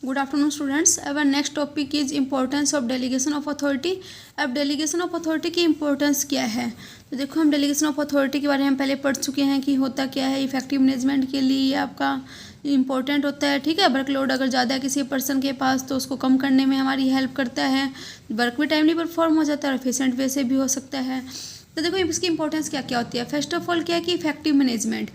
Good afternoon students. Our next topic is importance of delegation of authority. अब delegation of authority की importance क्या है, तो देखो हम डेलीगेशन ऑफ अथॉरिटी के बारे में पहले पढ़ चुके हैं कि होता क्या है। इफेक्टिव मैनेजमेंट के लिए आपका इम्पोर्टेंट होता है, ठीक है। वर्कलोड अगर ज़्यादा है किसी पर्सन के पास तो उसको कम करने में हमारी हेल्प करता है, वर्क भी टाइमली परफॉर्म हो जाता है और एफिशिएंट वे से भी हो सकता है। तो देखो इसकी इंपॉर्टेंस क्या क्या होती है। फर्स्ट ऑफ ऑल क्या है कि इफेक्टिव मैनेजमेंट।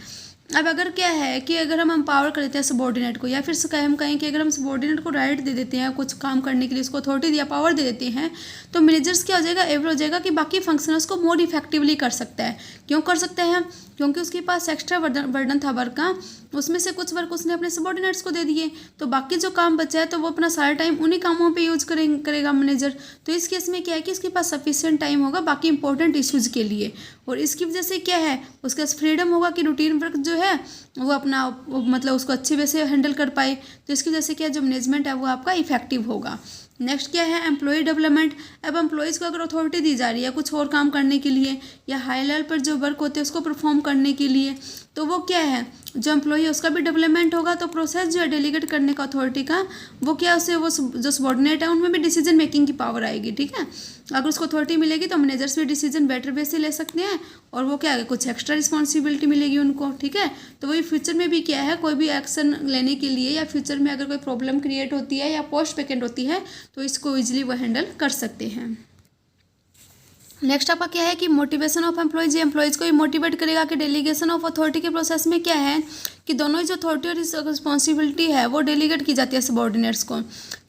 अब अगर क्या है कि अगर हम एम्पावर कर देते हैं सबॉर्डिनेट को, या फिर हम कहें कि अगर हम सबॉर्डिनेट को राइट दे देते हैं कुछ काम करने के लिए, उसको अथॉरिटी दिया, पावर दे देते हैं, तो मैनेजर्स क्या हो जाएगा, एबल हो जाएगा कि बाकी फंक्शनर्स को मोर इफेक्टिवली कर सकता है। क्यों कर सकते हैं? क्योंकि उसके पास एक्स्ट्रा बर्डन था वर्क का, उसमें से कुछ वर्क उसने अपने सबॉर्डिनेट्स को दे दिए, तो बाकी जो काम बचा है तो वो अपना सारा टाइम उन्हीं कामों पे यूज करेगा मैनेजर। तो इस केस में क्या है कि इसके पास सफिशिएंट टाइम होगा बाकी इंपॉर्टेंट इश्यूज के लिए, और इसकी वजह से क्या है उसके पास फ्रीडम होगा कि रूटीन वर्क जो है वो अपना मतलब उसको अच्छे वे से हैंडल कर पाए। तो इसकी वजह से क्या जो मैनेजमेंट है वो आपका इफेक्टिव होगा। नेक्स्ट क्या है, एम्प्लॉय डेवलपमेंट। अब एम्प्लॉयज़ को अगर अथॉरिटी दी जा रही है कुछ और काम करने के लिए, या हाई लेवल पर जो वर्क होते हैं उसको परफॉर्म करने के लिए, तो वो क्या है जो एम्प्लॉय है उसका भी डेवलपमेंट होगा। तो प्रोसेस जो है डेलीगेट करने का अथॉरिटी का, वो क्या उससे वो जो सबॉर्डिनेट है उनमें भी डिसीजन मेकिंग की पावर आएगी, ठीक है। अगर उसको अथॉरिटी मिलेगी तो मैनेजर्स भी डिसीजन बेटर वे से ले सकते हैं, और वो क्या है कुछ एक्स्ट्रा रिस्पॉन्सिबिलिटी मिलेगी उनको, ठीक है। तो वही फ्यूचर में भी क्या है कोई भी एक्शन लेने के लिए, या फ्यूचर में अगर कोई प्रॉब्लम क्रिएट होती है या पोस्ट वैकेंट होती है तो इसको ईजिली वो हैंडल कर सकते हैं। नेक्स्ट आपका क्या है कि मोटिवेशन ऑफ एम्प्लॉयज। एम्प्लॉयज़ को भी मोटिवेट करेगा कि डेलीगेशन ऑफ अथॉरिटी के प्रोसेस में क्या है कि दोनों ही जो अथॉरिटी और रिस्पॉन्सिबिलिटी है वो डेलीगेट की जाती है सबॉर्डिनेट्स को।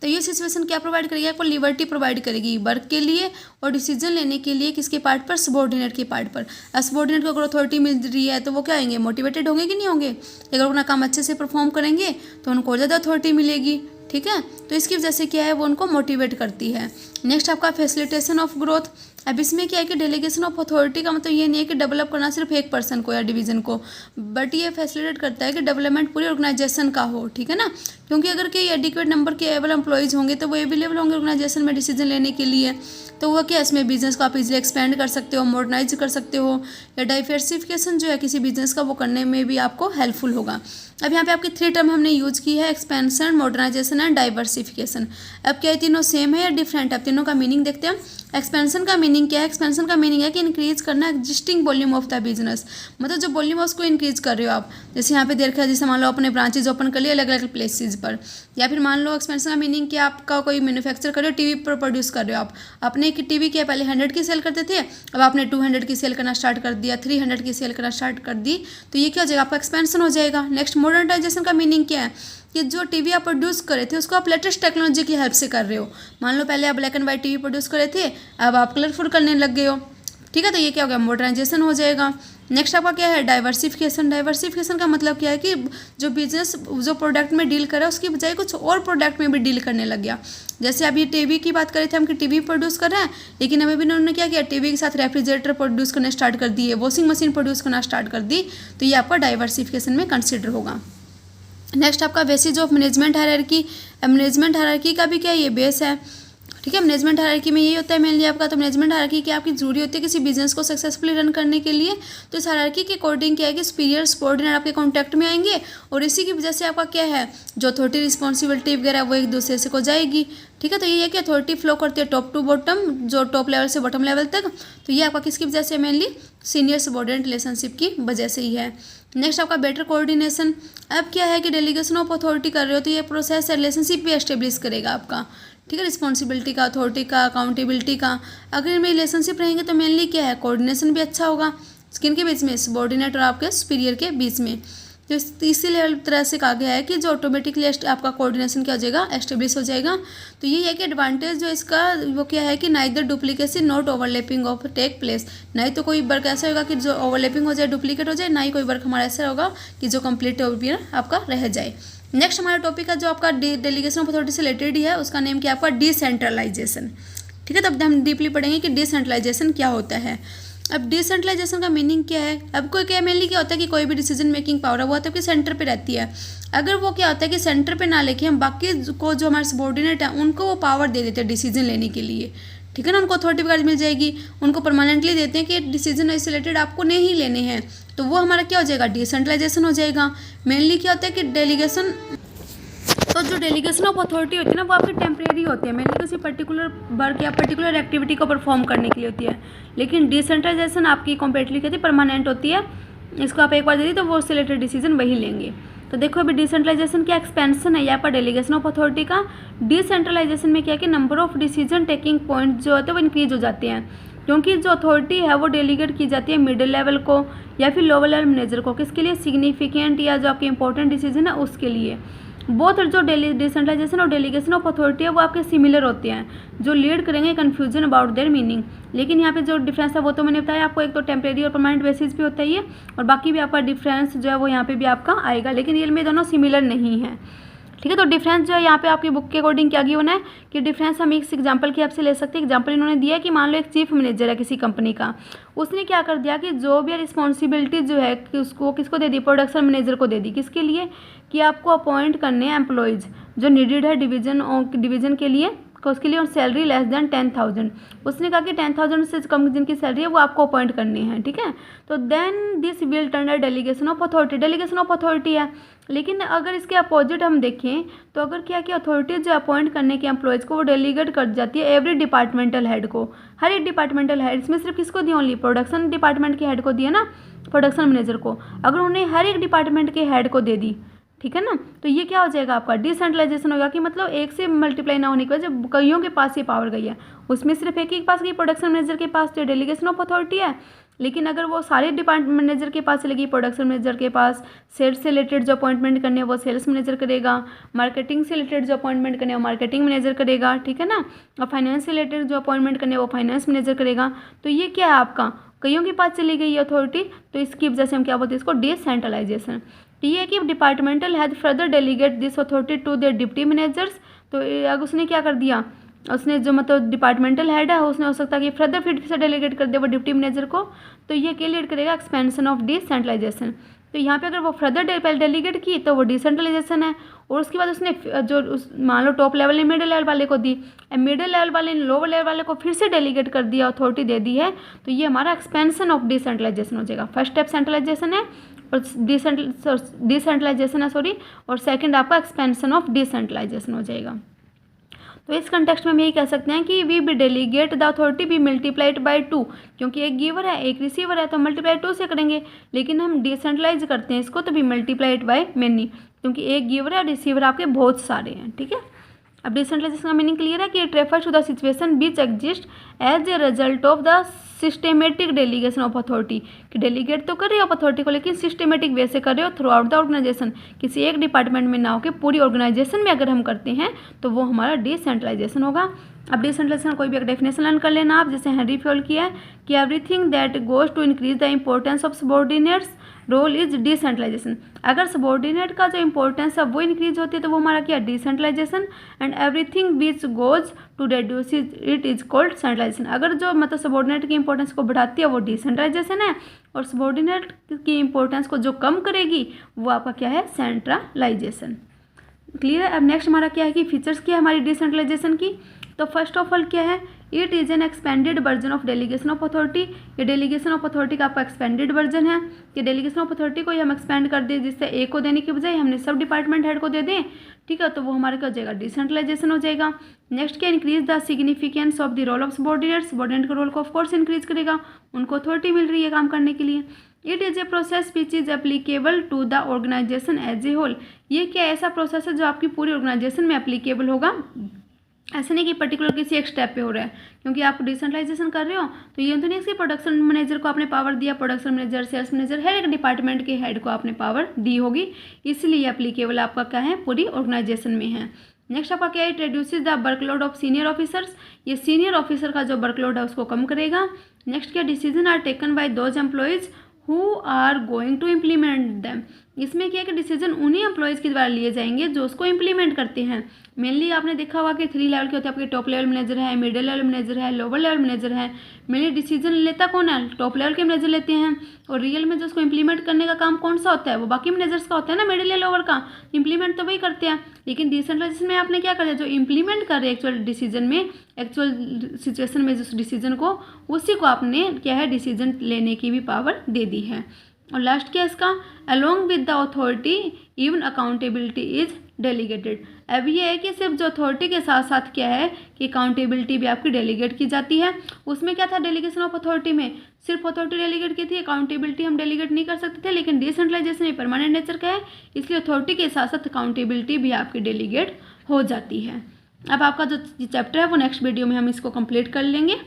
तो ये सिचुएशन क्या प्रोवाइड करेगी, आपको लिबर्टी प्रोवाइड करेगी वर्क के लिए और डिसीजन लेने के लिए, किसके पार्ट पर, सबॉर्डिनेट के पार्ट पर। सबॉर्डिनेट को अगर अथॉरिटी मिल रही है तो वो क्या आएंगे, मोटिवेटेड होंगे कि नहीं होंगे। अगर अपना काम अच्छे से परफॉर्म करेंगे तो उनको ज़्यादा अथॉरिटी मिलेगी, ठीक है। तो इसकी वजह से क्या है वो उनको मोटिवेट करती है। नेक्स्ट आपका फैसिलिटेशन ऑफ ग्रोथ। अब इसमें क्या है कि डेलीगेशन ऑफ अथॉरिटी का मतलब ये नहीं है कि डेवलप करना सिर्फ एक पर्सन को या डिवीजन को, बट ये फैसिलिटेट करता है कि डेवलपमेंट पूरी ऑर्गेनाइजेशन का हो, ठीक है ना। क्योंकि अगर कोई एडिक्वेट नंबर के एबल एम्प्लॉयज़ होंगे तो वो अवेलेबल होंगे ऑर्गेनाइजेशन में डिसीजन लेने के लिए, तो वो क्या इसमें बिजनेस को आप इजीली एक्सपेंड कर सकते हो, मॉडर्नाइज कर सकते हो, या डाइवर्सिफिकेशन जो है किसी बिजनेस का वो करने में भी आपको हेल्पफुल होगा। अब यहाँ पे आपकी 3 टर्म हमने यूज की है, एक्सपेंशन, मॉडर्नाइजेशन एंड डाइवर्सिफिकेशन। अब क्या ये तीनों सेम है या डिफरेंट है, अब तीनों का मीनिंग देखते हैं। एक्सपेंशन का मीनिंग क्या है, एक्सपेंशन का मीनिंग है कि इंक्रीज करना existing volume of the business, मतलब जो वॉल्यूम है उसको इंक्रीज कर रहे हो आप। जैसे यहाँ पे देखा, जैसे मान लो अपने ब्रांचेज ओपन कर लिए अलग अलग प्लेसेस पर, या फिर मान लो एक्सपेंशन का मीनिंग कि आपका कोई मैन्युफैक्चर कर रहे हो, टीवी पर प्रोड्यूस कर रहे हो आप। अपने टीवी क्या पहले 100 की सेल करते थे, अब आपने 200 की सेल करना स्टार्ट कर दिया, 300 की सेल करना स्टार्ट कर दी, तो ये क्या हो जाएगा, आपका एक्सपेंशन हो जाएगा। नेक्स्ट मॉडर्नाइजेशन का मीनिंग क्या है कि जो टीवी आप प्रोड्यूस करे थे उसको आप लेटेस्ट टेक्नोलॉजी की हेल्प से कर रहे हो। मान लो पहले आप black and white TV produce करे थे, अब आप कलरफुल करने लग गए हो, ठीक है। तो ये क्या हो गया, मॉडर्नाइजेशन हो जाएगा। नेक्स्ट आपका क्या है, डाइवर्सिफिकेशन। डाइवर्सिफिकेशन का मतलब क्या है कि जो बिजनेस जो प्रोडक्ट में डील कर रहा है उसकी बजाय कुछ और प्रोडक्ट में भी डील करने लग गया। जैसे अभी टीवी की बात करें थे हम कि टीवी प्रोड्यूस कर रहे हैं, लेकिन अभी भी उन्होंने क्या किया, टीवी के साथ रेफ्रिजरेटर प्रोड्यूस करना स्टार्ट कर दिए, वॉशिंग मशीन प्रोड्यूस करना स्टार्ट कर दी, तो ये आपका डाइवर्सिफिकेशन में कंसिडर होगा। नेक्स्ट आपका basis of management hierarchy. Management hierarchy का भी क्या ये बेस है, ठीक है। मैनेजमेंट हायरार्की में यही होता है मेनली आपका। तो मैनेजमेंट हायरार्की क्या आपकी जरूरी होती है किसी बिजनेस को सक्सेसफुली रन करने के लिए। तो इस हायरार्की के अकॉर्डिंग क्या है कि सुपीरियर सबॉर्डिनेट आपके कॉन्टैक्ट में आएंगे, और इसी की वजह से आपका क्या है जो अथॉरिटी रिस्पॉन्सिबिलिटी वगैरह वो एक दूसरे से को जाएगी, ठीक है। तो ये है कि अथॉरिटी फ्लो करती है टॉप टू बॉटम, जो टॉप लेवल से बॉटम लेवल तक। तो ये आपका किसकी वजह से, मेनली सीनियर सबॉर्डिनेट रिलेशनशिप की वजह से ही है। नेक्स्ट आपका बेटर कोऑर्डिनेशन। अब क्या है कि डेलीगेशन ऑफ अथॉरिटी कर रहे हो तो ये प्रोसेस रिलेशनशिप भी एस्टेब्लिश करेगा आपका, ठीक है। रिस्पॉन्सिबिलिटी का, अथॉरिटी का, अकाउंटेबिलिटी का, अगर इनमें रिलेशनशिप रहेंगे तो मेनली क्या है कोऑर्डिनेशन भी अच्छा होगा, किन के बीच में, सबॉर्डिनेट और आपके सुपीरियर के बीच में। तो इसी लेवल तरह से कहा गया है कि जो ऑटोमेटिकली आपका कोऑर्डिनेशन क्या हो जाएगा, एस्टेब्लिश हो जाएगा। तो ये है कि एडवांटेज जो इसका वो क्या है कि neither duplicacy not overlapping of take place. नहीं तो कोई वर्क ऐसा होगा कि जो ओवरलैपिंग हो जाए, डुप्लीकेट हो जाए, ना ही कोई वर्क हमारा ऐसा होगा कि जो कंप्लीट आपका रह जाए। नेक्स्ट हमारा टॉपिक है जो आपका डेलीगेशन ऑफ अथॉरिटी से रिलेटेड ही है, उसका नेम क्या है आपका, डिसेंट्रलाइजेशन, ठीक है। तब हम डीपली पढ़ेंगे कि डिसेंट्रलाइजेशन क्या होता है। अब डिसेंट्रलाइजेशन का मीनिंग क्या है, अब कोई क्या मेनली क्या होता है कि कोई भी डिसीजन मेकिंग पावर है वो होता है कि सेंटर पे रहती है। अगर वो क्या होता है कि सेंटर पे ना लेके हम बाकी को जो हमारे सबॉर्डिनेट है उनको वो पावर दे देते हैं डिसीजन लेने के लिए, ठीक है ना। उनको अथॉरिटी वगैरह मिल जाएगी, उनको परमानेंटली देते हैं कि डिसीजन इससे रिलेटेड आपको नहीं लेने हैं, तो वो हमारा क्या हो जाएगा, डिसेंट्रलाइजेशन हो जाएगा। मेनली क्या होता है कि डेलीगेशन तो जो डेलीगेशन ऑफ अथॉरिटी होती है ना वो आपकी टेम्परेरी होती है, मेनली किसी पर्टिकुलर वर्क या पर्टिकुलर एक्टिविटी को परफॉर्म करने के लिए होती है। लेकिन डिसेंट्रलाइजेशन आपकी कॉम्प्लीटली कहती है परमानेंट होती है, इसको आप एक बार दे दी तो वो उससे रिलेटेड डिसीजन वही लेंगे। तो देखो अभी डिसेंट्रलाइजेशन क्या एक्सपेंशन है यहाँ पर डेलीगेशन ऑफ अथॉरिटी का। डिसेंट्रलाइजेशन में क्या है कि number of decision taking point जो होते हैं वो इंक्रीज हो जाते हैं, क्योंकि जो अथॉरिटी है वो डेलीगेट की जाती है मिडिल लेवल को या फिर लोअर लेवल मैनेजर को, किसके लिए, सिग्निफिकेंट या जो आपके इंपॉर्टेंट डिसीजन है उसके लिए। बोथ जो डिसेंट्रलाइजेशन और डेलीगेशन ऑफ अथॉरिटी है वो आपके सिमिलर होते हैं, जो लीड करेंगे कन्फ्यूजन अबाउट देयर मीनिंग। लेकिन यहाँ पे जो डिफरेंस है वो तो मैंने बताया आपको, एक तो टेम्परेरी और परमानेंट बेसिस पे होता ही है, और बाकी भी आपका डिफरेंस जो है वो यहाँ पे भी आपका आएगा, लेकिन रियल में दोनों सिमिलर नहीं है। ठीक है, तो डिफरेंस जो है यहाँ पे आपकी बुक के अकॉर्डिंग क्या गिवन है कि डिफरेंस हम इस एग्जांपल की आपसे ले सकते हैं। एग्जांपल इन्होंने दिया है कि मान लो एक चीफ मैनेजर है किसी कंपनी का, उसने क्या कर दिया कि जो भी रिस्पॉन्सिबिलिटी जो है कि उसको किसको दे दी, प्रोडक्शन मैनेजर को दे दी। किसके लिए, कि आपको अपॉइंट करने हैं एम्प्लॉयज़ जो नीडेड है डिवीजन के लिए, उसके लिए, और सैलरी लेस देन 10,000। उसने कहा कि 10,000 से कम जिनकी सैलरी है वो आपको अपॉइंट करनी है। ठीक है, तो then this will turn a delegation of authority, delegation of authority है। लेकिन अगर इसके अपोजिट हम देखें तो अगर क्या कि अथॉरिटी जो अपॉइंट करने के एम्प्लॉयज़ को वो डेलीगेट कर जाती है एवरी डिपार्टमेंटल हेड को, हर एक डिपार्टमेंटल हेड, इसमें सिर्फ किसको दी, ओनली प्रोडक्शन डिपार्टमेंट के हेड को दिया ना, प्रोडक्शन मैनेजर को। अगर उन्हें हर एक डिपार्टमेंट के हेड को दे दी, ठीक है ना, तो ये क्या हो जाएगा आपका डिसेंट्रलाइजेशन होगा, कि मतलब एक से मल्टीप्लाई ना होने की वजह से कईयों के पास ये पावर गई है, उसमें सिर्फ एक ही के पास गई, प्रोडक्शन मैनेजर के पास, तो डेलीगेशन ऑफ अथॉरिटी है। लेकिन अगर वो सारे डिपार्टमेंट मैनेजर के पास चलेगी, प्रोडक्शन मैनेजर के पास, सेल्स से रिलेटेड जो अपॉइंटमेंट करने हैं वो सेल्स मैनेजर करेगा, मार्केटिंग से रिलेटेड जो अपॉइंटमेंट करने हैं वो मार्केटिंग मैनेजर करेगा, ठीक है ना, और फाइनेंस से रिलेटेड जो अपॉइंटमेंट करने हैं वो फाइनेंस मैनेजर करेगा। तो ये क्या है आपका, कईयों के पास चली गई अथॉरिटी, तो इसकी वजह से हम क्या बोलते हैं इसको, डिसेंट्रलाइजेशन। तो ये है कि departmental head further delegate this authority to their deputy managers. तो अगर उसने क्या कर दिया, उसने जो मतलब डिपार्टमेंटल हेड है उसने हो सकता है कि फर्दर फिर से डेलीगेट कर दे वो डिप्टी मैनेजर को। तो ये क्या लीड करेगा, एक्सपेंशन ऑफ डिसेंट्रलाइजेशन। तो यहाँ पे अगर वो फर्दर डेलीगेट की तो वो डिसेंट्रलाइजेशन है, और उसके बाद उसने जो मान लो टॉप लेवल ने मिडिल लेवल वाले को दी, मिडिल लेवल वाले ने लोअर लेवल वाले को फिर से डेलीगेट कर दिया, अथॉरिटी दे दी है, तो ये हमारा एक्सपेंशन ऑफ डिसेंट्रलाइजेशन हो जाएगा। फर्स्ट स्टेप सेंट्रलाइजेशन है और डिसेंट्रलाइजेशन है सॉरी, और सेकंड आपका एक्सपेंशन ऑफ डिसेंट्रलाइजेशन हो जाएगा। तो इस कंटेक्स्ट में हम यही कह सकते हैं कि we be delegate the authority be multiplied by 2, क्योंकि एक गिवर है एक रिसीवर है तो मल्टीप्लाई 2 से करेंगे, लेकिन हम डिसेंट्रलाइज करते हैं इसको तो बी मल्टीप्लाइड बाय मेनी, क्योंकि एक गिवर है और रिसीवर आपके बहुत सारे हैं। ठीक है, अब डिसेंट्रलाइजेशन का मीनिंग क्लियर है कि it refers to the situation which exist as a result of the systematic delegation of authority, कि डेलीगेट तो कर रहे हो आप अथॉरिटी को, लेकिन सिस्टेमेटिक वे से कर रहे हो थ्रू आउट द ऑर्गेनाइजेशन, किसी एक डिपार्टमेंट में ना होकर पूरी ऑर्गेनाइजेशन में अगर हम करते हैं तो वो हमारा डिसेंट्रलाइजेशन होगा। अब डिसेंट्रलाइजेशन कोई भी एक डेफिनेशन लर्न कर लेना आप, जैसे हेनरी फ्योल किया है कि everything that goes to increase the importance of subordinates role is decentralisation. अगर सबॉर्डिनेट का जो इंपॉर्टेंस है वो इंक्रीज होती है तो वो हमारा क्या, decentralisation. And everything which goes to reduce it is called centralisation. अगर जो मतलब सबॉर्डिनेट की इंपॉर्टेंस को बढ़ाती है वो डिसेंट्रलाइजेशन है, और सबॉर्डिनेट की इंपॉर्टेंस को जो कम करेगी वो आपका क्या है, सेंट्रलाइजेशन। क्लियर है। अब नेक्स्ट हमारा क्या है कि फीचर्स क्या है हमारी डिसेंट्रलाइजेशन की। तो फर्स्ट ऑफ ऑल क्या है, it is an expanded version of delegation of authority. ये डेलीगेशन ऑफ अथॉरिटी का आपका एक्सपेंडेड वर्जन है। ये डेलीगेशन ऑफ अथॉरिटी को ही हम एक्सपेंड कर दें, जिससे एक को देने की बजाय हमने सब डिपार्टमेंट हेड को दे दें, ठीक है, तो वो हमारे क्या हो जाएगा, डिसेंट्रलाइजेशन हो जाएगा। नेक्स्ट क्या, increase the significance of the role of subordinate. Subordinate का रोल को ऑफकोर्स इंक्रीज करेगा, उनको अथॉरिटी मिल रही है काम करने के लिए। It is a process which is applicable to the organisation as a whole. ये क्या ऐसा प्रोसेस है जो आपकी पूरी ऑर्गेनाइजेशन में एप्लीकेबल होगा, ऐसे नहीं कि पर्टिकुलर किसी एक स्टेप पे हो रहा है। क्योंकि आप डिसेंट्रलाइजेशन कर रहे हो तो ये तो नहीं कि प्रोडक्शन मैनेजर को आपने पावर दिया, प्रोडक्शन मैनेजर, सेल्स मैनेजर, हर एक डिपार्टमेंट के हेड को आपने पावर दी होगी, इसलिए एप्लीकेबल आपका क्या है, पूरी ऑर्गेनाइजेशन में है। नेक्स्ट आपका क्या है, it reduces the workload of senior officers. ये सीनियर ऑफिसर का जो वर्कलोड है उसको कम करेगा। नेक्स्ट क्या, decision are taken by those employees who are going to implement them. इसमें क्या है कि डिसीजन उन्हीं एम्प्लॉयज़ के द्वारा लिए जाएंगे जो उसको इम्प्लीमेंट करते हैं। मेनली आपने देखा होगा कि 3 लेवल के होते हैं, आपके टॉप लेवल मैनेजर है, मिडिल लेवल मैनेजर है, लोअर लेवल मैनेजर है। मेनली डिसीजन लेता कौन है, टॉप लेवल के मैनेजर लेते हैं, और रियल में जो उसको इम्प्लीमेंट करने का काम कौन सा होता है, वो बाकी मैनेजर्स का होता है ना, मिडिल या लोअर का। इम्प्लीमेंट तो वही करते हैं, लेकिन डिसेंट्रलाइजेशन में आपने क्या कर जो इम्प्लीमेंट कर रहे हैं एक्चुअल डिसीजन में, एक्चुअल सिचुएशन में जिस डिसीजन को, उसी को आपने क्या है डिसीजन लेने की भी पावर दे दी है। और लास्ट क्या है इसका, along with the authority even accountability is delegated. अब ये है कि सिर्फ जो अथॉरिटी के साथ साथ क्या है कि अकाउंटेबिलिटी भी आपकी डेलीगेट की जाती है। उसमें क्या था डेलीगेशन ऑफ अथॉरिटी में, सिर्फ अथॉरिटी डेलीगेट की थी, अकाउंटेबिलिटी हम डेलीगेट नहीं कर सकते थे। लेकिन डिसेंट्रलाइजेशन में परमानेंट नेचर का है, इसलिए अथॉरिटी के साथ साथ अकाउंटेबिलिटी भी आपकी डेलीगेट हो जाती है। अब आपका जो चैप्टर है वो नेक्स्ट वीडियो में हम इसको कंप्लीट कर लेंगे।